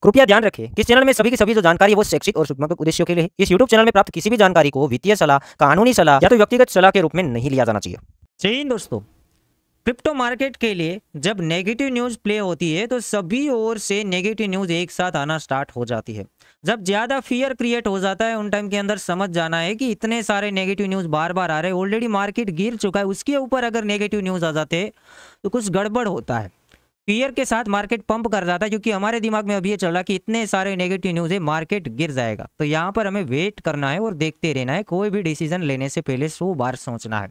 कृपया ध्यान रखें कि इस चैनल में सभी की सभी जो जानकारी है वो शैक्षिक और सूचनात्मक उद्देश्यों के लिए है। इस यूट्यूब चैनल में प्राप्त किसी भी जानकारी को वित्तीय सलाह, कानूनी सलाह या तो व्यक्तिगत सलाह के रूप में नहीं लिया जाना चाहिए। जय हिंद दोस्तों। क्रिप्टो मार्केट के लिए जब नेगेटिव न्यूज़ प्ले होती है तो सभी ओर से नेगेटिव न्यूज़ एक साथ आना स्टार्ट हो जाती है। जब ज़्यादा फियर क्रिएट हो जाता है उन टाइम के अंदर समझ जाना है कि इतने सारे नेगेटिव न्यूज़ बार बार आ रहे हैं, ऑलरेडी मार्केट गिर चुका है, उसके ऊपर अगर नेगेटिव न्यूज़ आ जाते हैं तो कुछ गड़बड़ होता है। फियर के साथ मार्केट पंप कर जाता है क्योंकि हमारे दिमाग में अभी ये चल रहा है कि इतने सारे नेगेटिव न्यूज़ है, मार्केट गिर जाएगा। तो यहाँ पर हमें वेट करना है और देखते रहना है, कोई भी डिसीजन लेने से पहले 100 बार सोचना है।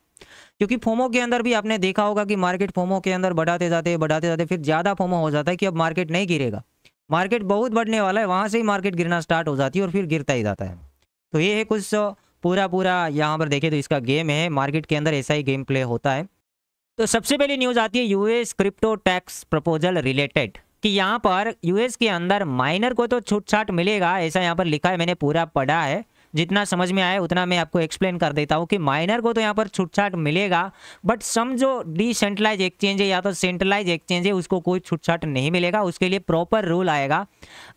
क्योंकि फोमो के अंदर भी आपने देखा होगा कि मार्केट फोमो के अंदर बढ़ाते जाते फिर ज़्यादा फोमो हो जाता है कि अब मार्केट नहीं गिरेगा, मार्केट बहुत बढ़ने वाला है, वहाँ से ही मार्केट गिरना स्टार्ट हो जाती है और फिर गिरता ही जाता है। तो ये है कुछ पूरा यहाँ पर देखें तो इसका गेम है, मार्केट के अंदर ऐसा ही गेम प्ले होता है। तो सबसे पहली न्यूज़ आती है US crypto tax proposal related कि यहाँ पर यूएस के अंदर माइनर को तो छूट छाट मिलेगा, ऐसा यहाँ पर लिखा है, मैंने पूरा पढ़ा है, जितना समझ में आया उतना मैं आपको एक्सप्लेन कर देता हूँ कि माइनर को तो यहाँ पर छूट छाट मिलेगा, बट सम जो डिसेंट्रलाइज एक्सचेंज है या तो सेंट्रलाइज एक्सचेंज है उसको कोई छूट छाट नहीं मिलेगा। उसके लिए प्रॉपर रूल आएगा,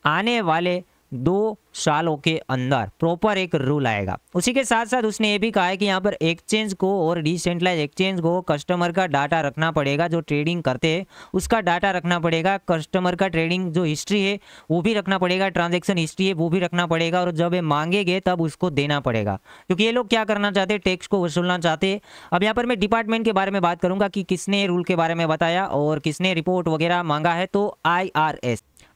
आने वाले 2 सालों के अंदर प्रॉपर एक रूल आएगा। उसी के साथ साथ उसने ये भी कहा है कि यहाँ पर एक्सचेंज को और डिसेंट्रलाइज एक्सचेंज को कस्टमर का डाटा रखना पड़ेगा, जो ट्रेडिंग करते हैं उसका डाटा रखना पड़ेगा, कस्टमर का ट्रेडिंग जो हिस्ट्री है वो भी रखना पड़ेगा, ट्रांजैक्शन हिस्ट्री है वो भी रखना पड़ेगा, और जब ये मांगेंगे तब उसको देना पड़ेगा। क्योंकि ये लोग क्या करना चाहते हैं, टैक्स को वसूलना चाहते हैं। अब यहाँ पर मैं डिपार्टमेंट के बारे में बात करूँगा कि किसने रूल के बारे में बताया और किसने रिपोर्ट वगैरह मांगा है। तो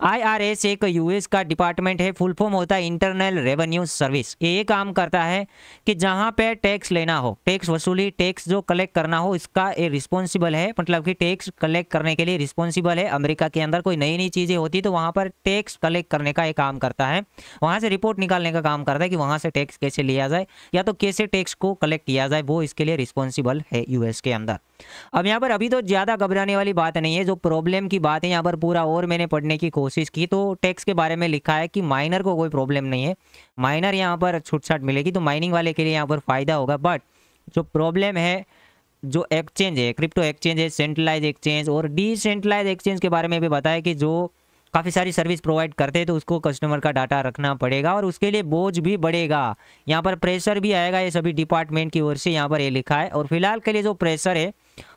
IRS एक यूएस का डिपार्टमेंट है, फुल फॉर्म होता है इंटरनल रेवेन्यू सर्विस। ये काम करता है कि जहाँ पे टैक्स लेना हो, टैक्स वसूली, टैक्स जो कलेक्ट करना हो, इसका ये रिस्पॉन्सिबल है, मतलब कि टैक्स कलेक्ट करने के लिए रिस्पॉन्सिबल है। अमेरिका के अंदर कोई नई चीज़ें होती तो वहाँ पर टैक्स कलेक्ट करने का ये काम करता है, वहाँ से रिपोर्ट निकालने का काम करता है कि वहाँ से टैक्स कैसे लिया जाए या तो कैसे टैक्स को कलेक्ट किया जाए, वो इसके लिए रिस्पॉन्सिबल है यूएस के अंदर। अब यहाँ पर अभी तो ज़्यादा घबराने वाली बात नहीं है, जो प्रॉब्लम की बात है यहाँ पर पूरा और मैंने पढ़ने की कोशिश की तो टैक्स के बारे में लिखा है कि माइनर को कोई प्रॉब्लम नहीं है, माइनर यहाँ पर छूट छाट मिलेगी तो माइनिंग वाले के लिए यहाँ पर फ़ायदा होगा। बट जो प्रॉब्लम है, जो एक्सचेंज है, क्रिप्टो एक्सचेंज है, सेंट्रलाइज एक्सचेंज और डिसेंट्रलाइज एक्सचेंज के बारे में भी बताया कि जो काफ़ी सारी सर्विस प्रोवाइड करते हैं तो उसको कस्टमर का डाटा रखना पड़ेगा और उसके लिए बोझ भी बढ़ेगा, यहाँ पर प्रेशर भी आएगा, ये सभी डिपार्टमेंट की ओर से यहाँ पर ये लिखा है। और फिलहाल के लिए जो प्रेशर है,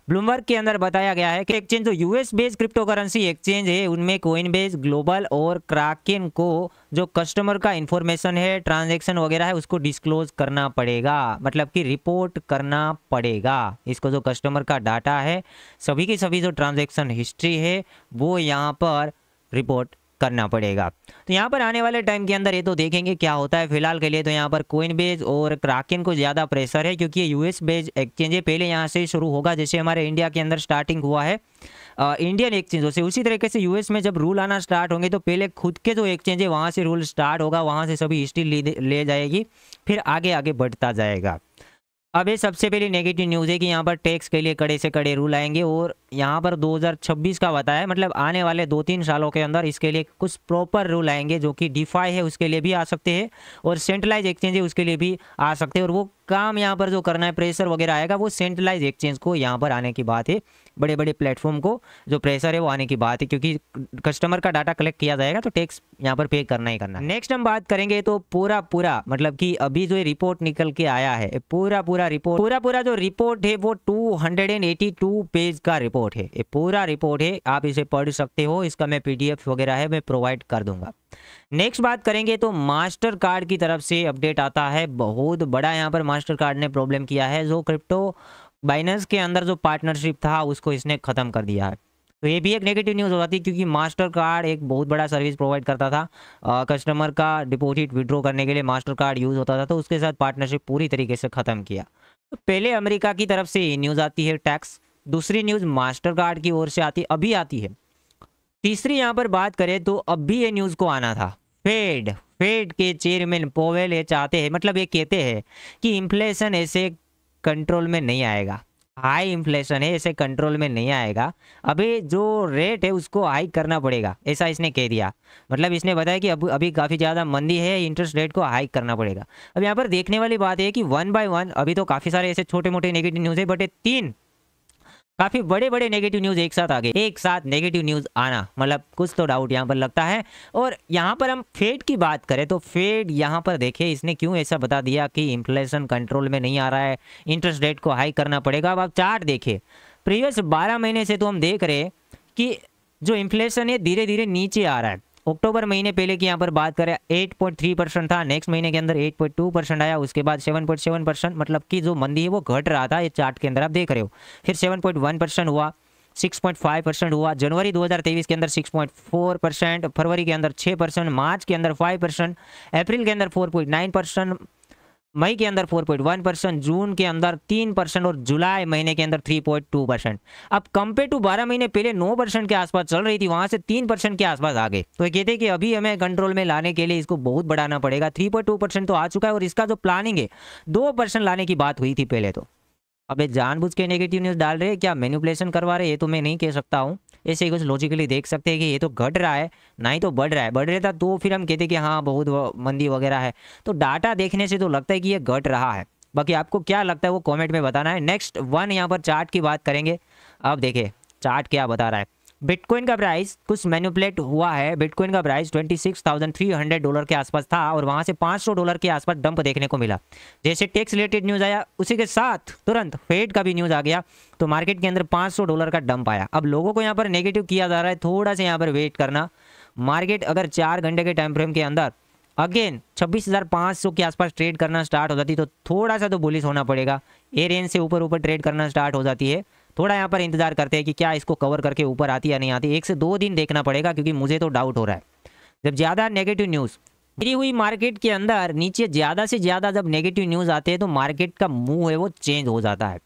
ब्लूमबर्ग के अंदर बताया गया है कि एक्सचेंज जो US based crypto currency exchange है उनमें कोइनबेस, ग्लोबल और क्राकेन को जो कस्टमर का इंफॉर्मेशन है, ट्रांजैक्शन वगैरह है, उसको डिस्क्लोज करना पड़ेगा, मतलब कि रिपोर्ट करना पड़ेगा। इसको जो कस्टमर का डाटा है, सभी की सभी जो ट्रांजैक्शन हिस्ट्री है वो यहाँ पर रिपोर्ट करना पड़ेगा। तो यहाँ पर आने वाले टाइम के अंदर ये तो देखेंगे क्या होता है। फिलहाल के लिए तो यहाँ पर कोइनबेस और क्राकेन को ज़्यादा प्रेशर है क्योंकि ये यूएस बेस्ड एक्सचेंज है, पहले यहाँ से शुरू होगा, जैसे हमारे इंडिया के अंदर स्टार्टिंग हुआ है इंडियन एक्सचेंजों से, उसी तरीके से यूएस में जब रूल आना स्टार्ट होंगे तो पहले खुद के जो एक्सचेंज है वहाँ से रूल स्टार्ट होगा, वहाँ से सभी हिस्ट्री ले जाएगी, फिर आगे आगे बढ़ता जाएगा। अब ये सबसे पहली नेगेटिव न्यूज़ है कि यहाँ पर टैक्स के लिए कड़े से कड़े रूल आएंगे और यहाँ पर 2026 का बताया, मतलब आने वाले 2-3 सालों के अंदर इसके लिए कुछ प्रॉपर रूल आएंगे, जो कि डिफाई है उसके लिए भी आ सकते हैं और सेंट्रलाइज एक्सचेंज है उसके लिए भी आ सकते हैं। और वो काम यहाँ पर जो करना है, प्रेशर वगैरह आएगा, वो सेंट्रलाइज एक्सचेंज को यहाँ पर आने की बात है, बड़े बड़े प्लेटफॉर्म को जो प्रेशर है वो आने की बात है, क्योंकि कस्टमर का डाटा कलेक्ट किया जाएगा तो टैक्स यहाँ पर पे करना ही करना। नेक्स्ट हम बात करेंगे तो पूरा मतलब कि अभी जो रिपोर्ट निकल के आया है, पूरा जो रिपोर्ट है वो 282 पेज का रिपोर्ट है, ये पूरा रिपोर्ट है, आप इसे पढ़ सकते हो, इसका मैं PDF वगैरह है मैं प्रोवाइड कर दूंगा। नेक्स्ट बात करेंगे तो मास्टर कार्ड की तरफ से अपडेट आता है, बहुत बड़ा यहाँ पर मास्टर कार्ड ने प्रॉब्लम किया है, जो क्रिप्टो बाइनेंस के अंदर जो पार्टनरशिप था उसको इसने ख़त्म कर दिया है। तो ये भी एक नेगेटिव न्यूज़ हो जाती है क्योंकि मास्टर कार्ड एक बहुत बड़ा सर्विस प्रोवाइड करता था, कस्टमर का डिपॉजिट विड्रॉ करने के लिए मास्टर कार्ड यूज़ होता था, तो उसके साथ पार्टनरशिप पूरी तरीके से ख़त्म किया। तो पहले अमेरिका की तरफ से ये न्यूज़ आती है टैक्स, दूसरी न्यूज़ मास्टर कार्ड की ओर से अभी आती है, तीसरी यहाँ पर बात करें तो अभी ये न्यूज़ को आना था, फेड के चेयरमैन पोवेल ये चाहते हैं, मतलब ये कहते हैं कि इन्फ्लेशन ऐसे कंट्रोल में नहीं आएगा, हाई इन्फ्लेशन है, ऐसे कंट्रोल में नहीं आएगा, अभी जो रेट है उसको हाई करना पड़ेगा, ऐसा इसने कह दिया। मतलब इसने बताया कि अभी काफ़ी ज़्यादा मंदी है, इंटरेस्ट रेट को हाई करना पड़ेगा। अब यहाँ पर देखने वाली बात है कि 1 by 1 अभी तो काफ़ी सारे ऐसे छोटे मोटे नेगेटिव न्यूज़ है, बट ये 3 काफी बड़े बड़े नेगेटिव न्यूज एक साथ आ गए, एक साथ नेगेटिव न्यूज आना मतलब कुछ तो डाउट यहाँ पर लगता है। और यहाँ पर हम फेड की बात करें तो फेड यहाँ पर देखिए इसने क्यों ऐसा बता दिया कि इन्फ्लेशन कंट्रोल में नहीं आ रहा है, इंटरेस्ट रेट को हाई करना पड़ेगा। अब आप चार्ट देखिए, प्रीवियस 12 महीने से तो हम देख रहे हैं कि जो इन्फ्लेशन है धीरे धीरे नीचे आ रहा है। अक्टूबर महीने पहले की यहाँ पर बात करें 8.3% था, नेक्स्ट महीने के अंदर 8.2% आया, उसके बाद 7.7%, मतलब कि जो मंदी है वो घट रहा था, ये चार्ट के अंदर आप देख रहे हो। फिर 7.1% हुआ, 6.5% हुआ, जनवरी 2023 के अंदर 6.4%, फरवरी के अंदर 6%, मार्च के अंदर 5%, अप्रैल के अंदर 4.9%, मई के अंदर 4.1%, जून के अंदर 3% और जुलाई महीने के अंदर 3.2%। अब कंपेयर टू 12 महीने पहले 9% के आसपास चल रही थी, वहां से 3% के आसपास आ गए। तो ये कहते हैं कि अभी हमें कंट्रोल में लाने के लिए इसको बहुत बढ़ाना पड़ेगा। 3.2% तो आ चुका है और इसका जो प्लानिंग है 2% लाने की बात हुई थी पहले। तो अब ये जानबूझ के नेगेटिव न्यूज़ डाल रहे हैं, क्या मैनिपुलेशन करवा रहे हैं, ये तो मैं नहीं कह सकता हूँ। ऐसे ही कुछ लॉजिकली देख सकते हैं कि ये तो घट रहा है, ना ही तो बढ़ रहा है। बढ़ रहा था तो फिर हम कहते हैं कि हाँ बहुत मंदी वगैरह है। तो डाटा देखने से तो लगता है कि ये घट रहा है। बाकी आपको क्या लगता है वो कमेंट में बताना है। नेक्स्ट वन यहाँ पर चार्ट की बात करेंगे। अब देखिए चार्ट क्या बता रहा है। बिटकॉइन का प्राइस कुछ मैनिपुलेट हुआ है। बिटकॉइन का प्राइस $26,300 के आसपास था और वहां से $500 के आसपास डंप देखने को मिला। जैसे टैक्स रिलेटेड न्यूज़ आया उसी के साथ तुरंत फेड का भी न्यूज़ आ गया, तो मार्केट के अंदर $500 का डंप आया। अब लोगों को यहाँ पर नेगेटिव किया जा रहा है, थोड़ा सा यहाँ पर वेट करना। मार्केट अगर 4 घंटे के टाइम फ्रेम के अंदर अगेन 26,500 के आसपास ट्रेड करना स्टार्ट हो जाती तो थोड़ा सा तो बुलिश होना पड़ेगा। ए रेंज से ऊपर ऊपर ट्रेड करना स्टार्ट हो जाती है। थोड़ा यहाँ पर इंतजार करते हैं कि क्या इसको कवर करके ऊपर आती या नहीं आती। 1 से 2 दिन देखना पड़ेगा, क्योंकि मुझे तो डाउट हो रहा है। जब ज़्यादा नेगेटिव न्यूज़ गिरी हुई मार्केट के अंदर नीचे ज़्यादा से ज़्यादा जब नेगेटिव न्यूज़ आते हैं तो मार्केट का मुंह है वो चेंज हो जाता है।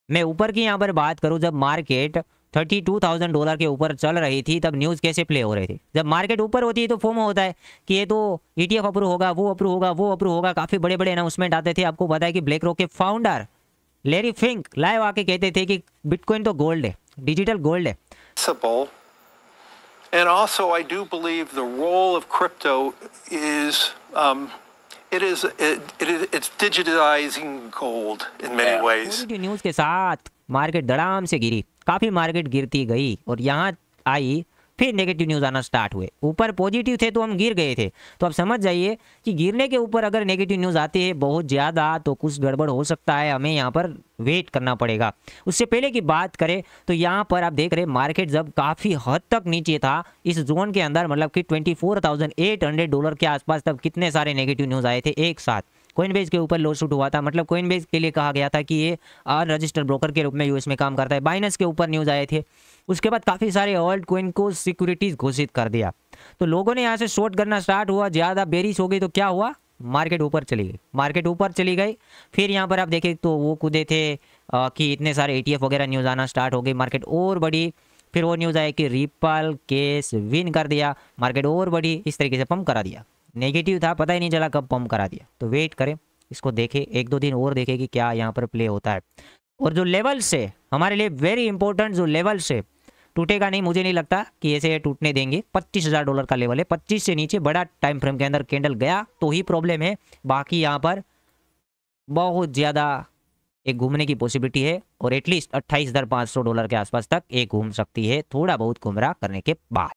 मैं ऊपर की यहाँ पर बात करूँ, जब मार्केट $32,000 के ऊपर चल रही थी तब न्यूज़ कैसे प्ले हो रही थी। जब मार्केट ऊपर होती है तो फोमो होता है कि ये तो ETF अप्रूव होगा, वो अप्रूव होगा, वो अप्रूव होगा। काफ़ी बड़े बड़े अनाउंसमेंट आते थे। आपको पता है कि ब्लैक रॉक के फाउंडर लैरी फिंक लाइव आके कहते थे कि बिटकॉइन तो गोल्ड है, डिजिटल गोल्ड है। And also, I do believe the role of crypto is it's digitizing gold in many ways. Positive news के साथ मार्केट धड़ाम से गिरी, काफ़ी मार्केट गिरती गई और यहाँ आई, फिर नेगेटिव न्यूज़ आना स्टार्ट हुए। ऊपर पॉजिटिव थे तो हम गिर गए थे। तो आप समझ जाइए कि गिरने के ऊपर अगर नेगेटिव न्यूज़ आती है बहुत ज़्यादा तो कुछ गड़बड़ हो सकता है, हमें यहाँ पर वेट करना पड़ेगा। उससे पहले की बात करें तो यहाँ पर आप देख रहे हैं मार्केट जब काफ़ी हद तक नीचे था इस जोन के अंदर, मतलब कि $24,800 के आसपास, तब कितने सारे नेगेटिव न्यूज़ आए थे एक साथ। कोइनबेस के ऊपर लो शूट हुआ था, मतलब कोइनबेस के लिए कहा गया था कि ये अनरजिस्टर्ड ब्रोकर के रूप में यूएस में काम करता है। बाइनेंस के ऊपर न्यूज़ आए थे। उसके बाद काफ़ी सारे ऑल्ट कोइन को सिक्योरिटीज घोषित कर दिया, तो लोगों ने यहाँ से शॉर्ट करना स्टार्ट हुआ। ज़्यादा बेरिश हो गई तो क्या हुआ, मार्केट ऊपर चली गई। मार्केट ऊपर चली गई, फिर यहाँ पर आप देखें तो वो कूदे थे कि इतने सारे ETF वगैरह न्यूज़ आना स्टार्ट हो गई, मार्केट और बढ़ी। फिर वो न्यूज़ आया कि रिपल केस विन कर दिया, मार्केट और बढ़ी। इस तरीके से पंप करा दिया। नेगेटिव था, पता ही नहीं चला कब पंप करा दिया। तो वेट करें, इसको देखें, 1-2 दिन और देखें कि क्या यहाँ पर प्ले होता है। और जो लेवल से हमारे लिए वेरी इंपॉर्टेंट, जो लेवल से टूटेगा नहीं, मुझे नहीं लगता कि ऐसे टूटने देंगे। $25,000 का लेवल है। 25 से नीचे बड़ा टाइम फ्रेम के अंदर कैंडल गया तो ही प्रॉब्लम है, बाकी यहाँ पर बहुत ज़्यादा एक घूमने की पॉसिबिलिटी है और एटलीस्ट $28,500 के आसपास तक एक घूम सकती है, थोड़ा बहुत गुमराह करने के बाद।